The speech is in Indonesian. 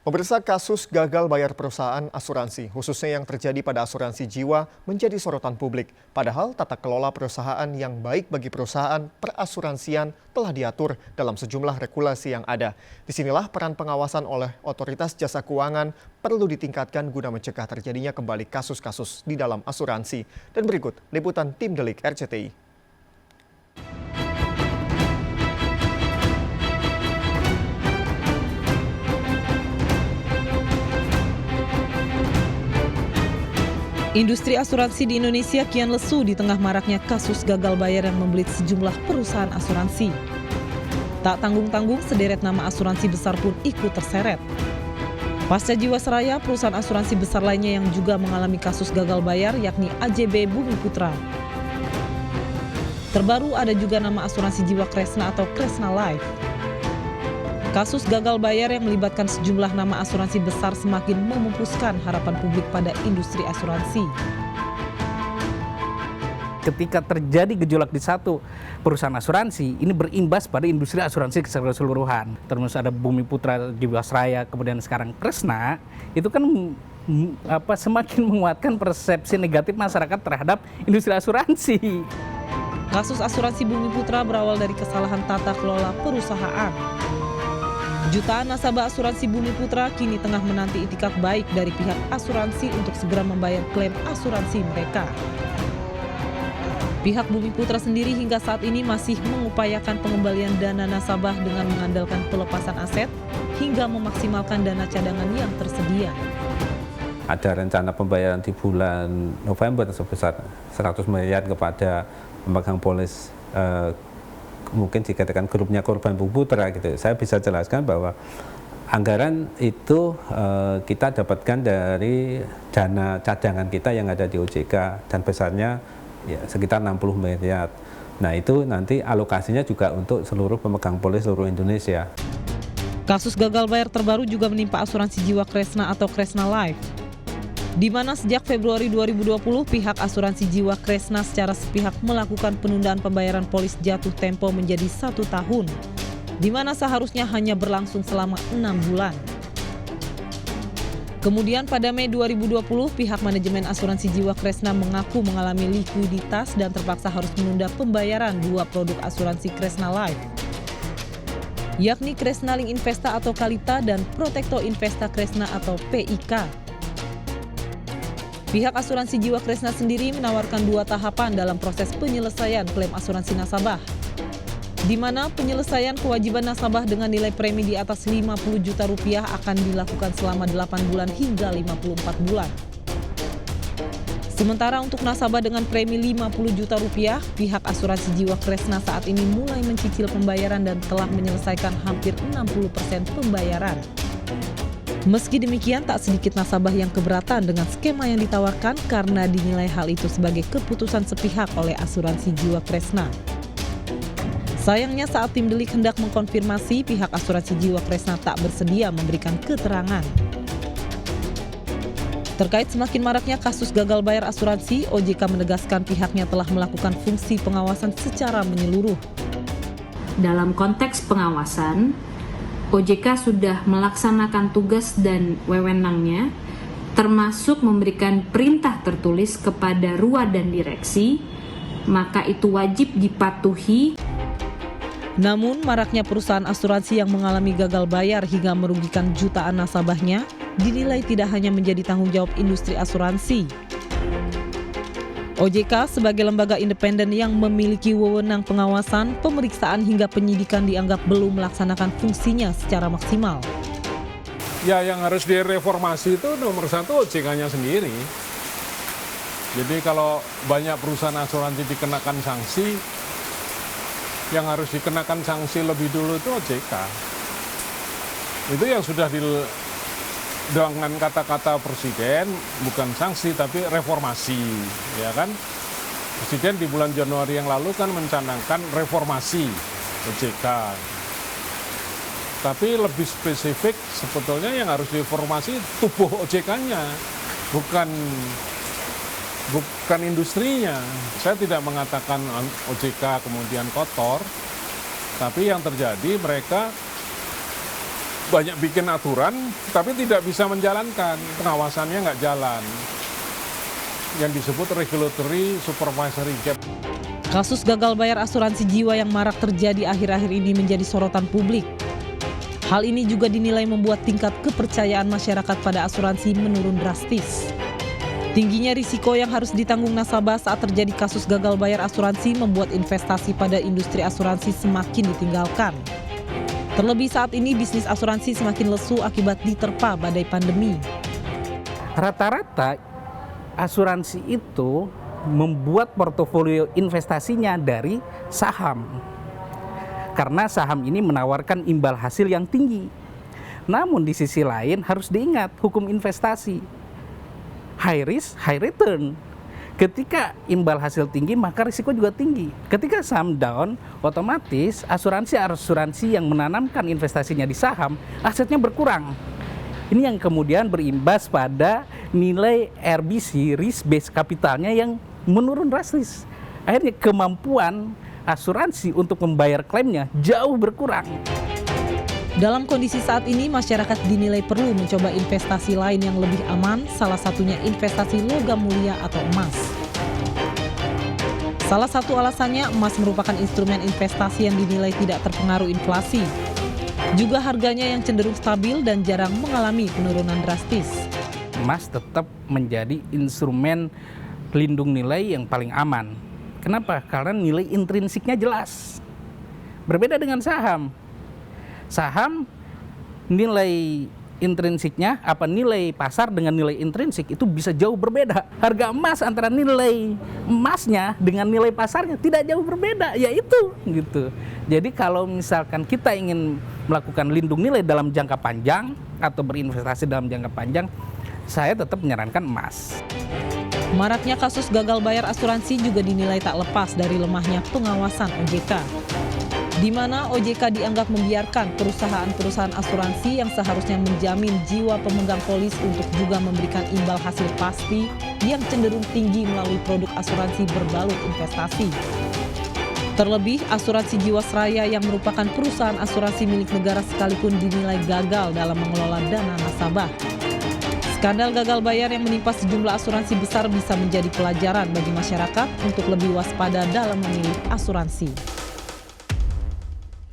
Pemirsa, kasus gagal bayar perusahaan asuransi, khususnya yang terjadi pada asuransi jiwa, menjadi sorotan publik. Padahal tata kelola perusahaan yang baik bagi perusahaan perasuransian telah diatur dalam sejumlah regulasi yang ada. Disinilah peran pengawasan oleh otoritas jasa keuangan perlu ditingkatkan guna mencegah terjadinya kembali kasus-kasus di dalam asuransi. Dan berikut liputan tim Delik RCTI. Industri asuransi di Indonesia kian lesu di tengah maraknya kasus gagal bayar yang membelit sejumlah perusahaan asuransi. Tak tanggung-tanggung, sederet nama asuransi besar pun ikut terseret. Pasca Jiwasraya, perusahaan asuransi besar lainnya yang juga mengalami kasus gagal bayar yakni AJB Bumi Putra. Terbaru ada juga nama asuransi jiwa Kresna atau Kresna Life. Kasus gagal bayar yang melibatkan sejumlah nama asuransi besar semakin memupuskan harapan publik pada industri asuransi. Ketika terjadi gejolak di satu perusahaan asuransi, ini berimbas pada industri asuransi secara keseluruhan. Termasuk ada Bumi Putra, Jiwasraya, kemudian sekarang Kresna, itu kan semakin menguatkan persepsi negatif masyarakat terhadap industri asuransi. Kasus asuransi Bumi Putra berawal dari kesalahan tata kelola perusahaan. Jutaan nasabah asuransi Bumi Putra kini tengah menanti itikad baik dari pihak asuransi untuk segera membayar klaim asuransi mereka. Pihak Bumi Putra sendiri hingga saat ini masih mengupayakan pengembalian dana nasabah dengan mengandalkan pelepasan aset hingga memaksimalkan dana cadangan yang tersedia. Ada rencana pembayaran di bulan November sebesar 100 miliar kepada pemegang polis mungkin dikatakan grupnya korban Bumi Putra gitu. Saya bisa jelaskan bahwa anggaran itu kita dapatkan dari dana cadangan kita yang ada di OJK dan besarnya ya sekitar 60 miliar. Nah, itu nanti alokasinya juga untuk seluruh pemegang polis seluruh Indonesia. Kasus gagal bayar terbaru juga menimpa asuransi jiwa Kresna atau Kresna Life, di mana sejak Februari 2020 pihak asuransi jiwa Kresna secara sepihak melakukan penundaan pembayaran polis jatuh tempo menjadi 1 tahun, di mana seharusnya hanya berlangsung selama 6 bulan. Kemudian pada Mei 2020 pihak manajemen asuransi jiwa Kresna mengaku mengalami likuiditas dan terpaksa harus menunda pembayaran 2 produk asuransi Kresna Life, yakni Kresna Link Investa atau Kalita dan Protekto Investa Kresna atau PIK. Pihak asuransi jiwa Kresna sendiri menawarkan 2 tahapan dalam proses penyelesaian klaim asuransi nasabah, di mana penyelesaian kewajiban nasabah dengan nilai premi di atas 50 juta rupiah akan dilakukan selama 8 bulan hingga 54 bulan. Sementara untuk nasabah dengan premi 50 juta rupiah, pihak asuransi jiwa Kresna saat ini mulai mencicil pembayaran dan telah menyelesaikan hampir 60% pembayaran. Meski demikian, tak sedikit nasabah yang keberatan dengan skema yang ditawarkan karena dinilai hal itu sebagai keputusan sepihak oleh asuransi jiwa Kresna. Sayangnya saat tim Delik hendak mengkonfirmasi, pihak asuransi jiwa Kresna tak bersedia memberikan keterangan. Terkait semakin maraknya kasus gagal bayar asuransi, OJK menegaskan pihaknya telah melakukan fungsi pengawasan secara menyeluruh. Dalam konteks pengawasan, OJK sudah melaksanakan tugas dan wewenangnya, termasuk memberikan perintah tertulis kepada RUA dan direksi, maka itu wajib dipatuhi. Namun, maraknya perusahaan asuransi yang mengalami gagal bayar hingga merugikan jutaan nasabahnya dinilai tidak hanya menjadi tanggung jawab industri asuransi. OJK sebagai lembaga independen yang memiliki wewenang pengawasan, pemeriksaan hingga penyidikan dianggap belum melaksanakan fungsinya secara maksimal. Ya, yang harus direformasi itu nomor 1 OJK-nya sendiri. Jadi kalau banyak perusahaan asuransi dikenakan sanksi, yang harus dikenakan sanksi lebih dulu itu OJK. Itu yang sudah dengan kata-kata presiden, bukan sanksi tapi reformasi, ya kan? Presiden di bulan Januari yang lalu kan mencanangkan reformasi OJK. Tapi lebih spesifik sebetulnya yang harus direformasi tubuh OJK-nya, bukan industrinya. Saya tidak mengatakan OJK kemudian kotor, tapi yang terjadi mereka banyak bikin aturan, tapi tidak bisa menjalankan, pengawasannya nggak jalan. Yang disebut regulatory supervisory gap. Kasus gagal bayar asuransi jiwa yang marak terjadi akhir-akhir ini menjadi sorotan publik. Hal ini juga dinilai membuat tingkat kepercayaan masyarakat pada asuransi menurun drastis. Tingginya risiko yang harus ditanggung nasabah saat terjadi kasus gagal bayar asuransi membuat investasi pada industri asuransi semakin ditinggalkan. Terlebih saat ini bisnis asuransi semakin lesu akibat diterpa badai pandemi. Rata-rata asuransi itu membuat portofolio investasinya dari saham. Karena saham ini menawarkan imbal hasil yang tinggi. Namun di sisi lain harus diingat hukum investasi. High risk, high return. Ketika imbal hasil tinggi, maka risiko juga tinggi. Ketika saham down, otomatis asuransi yang menanamkan investasinya di saham, asetnya berkurang. Ini yang kemudian berimbas pada nilai RBC, risk based capitalnya yang menurun drastis. Akhirnya kemampuan asuransi untuk membayar klaimnya jauh berkurang. Dalam kondisi saat ini, masyarakat dinilai perlu mencoba investasi lain yang lebih aman, salah satunya investasi logam mulia atau emas. Salah satu alasannya, emas merupakan instrumen investasi yang dinilai tidak terpengaruh inflasi. Juga harganya yang cenderung stabil dan jarang mengalami penurunan drastis. Emas tetap menjadi instrumen lindung nilai yang paling aman. Kenapa? Karena nilai intrinsiknya jelas. Berbeda dengan saham. Saham nilai intrinsiknya, nilai pasar dengan nilai intrinsik itu bisa jauh berbeda. Harga emas antara nilai emasnya dengan nilai pasarnya tidak jauh berbeda, yaitu gitu. Jadi kalau misalkan kita ingin melakukan lindung nilai dalam jangka panjang atau berinvestasi dalam jangka panjang, saya tetap menyarankan emas. Maraknya kasus gagal bayar asuransi juga dinilai tak lepas dari lemahnya pengawasan OJK. Di mana OJK dianggap membiarkan perusahaan-perusahaan asuransi yang seharusnya menjamin jiwa pemegang polis untuk juga memberikan imbal hasil pasti yang cenderung tinggi melalui produk asuransi berbalut investasi. Terlebih, asuransi Jiwasraya yang merupakan perusahaan asuransi milik negara sekalipun dinilai gagal dalam mengelola dana nasabah. Skandal gagal bayar yang menimpa sejumlah asuransi besar bisa menjadi pelajaran bagi masyarakat untuk lebih waspada dalam memilih asuransi.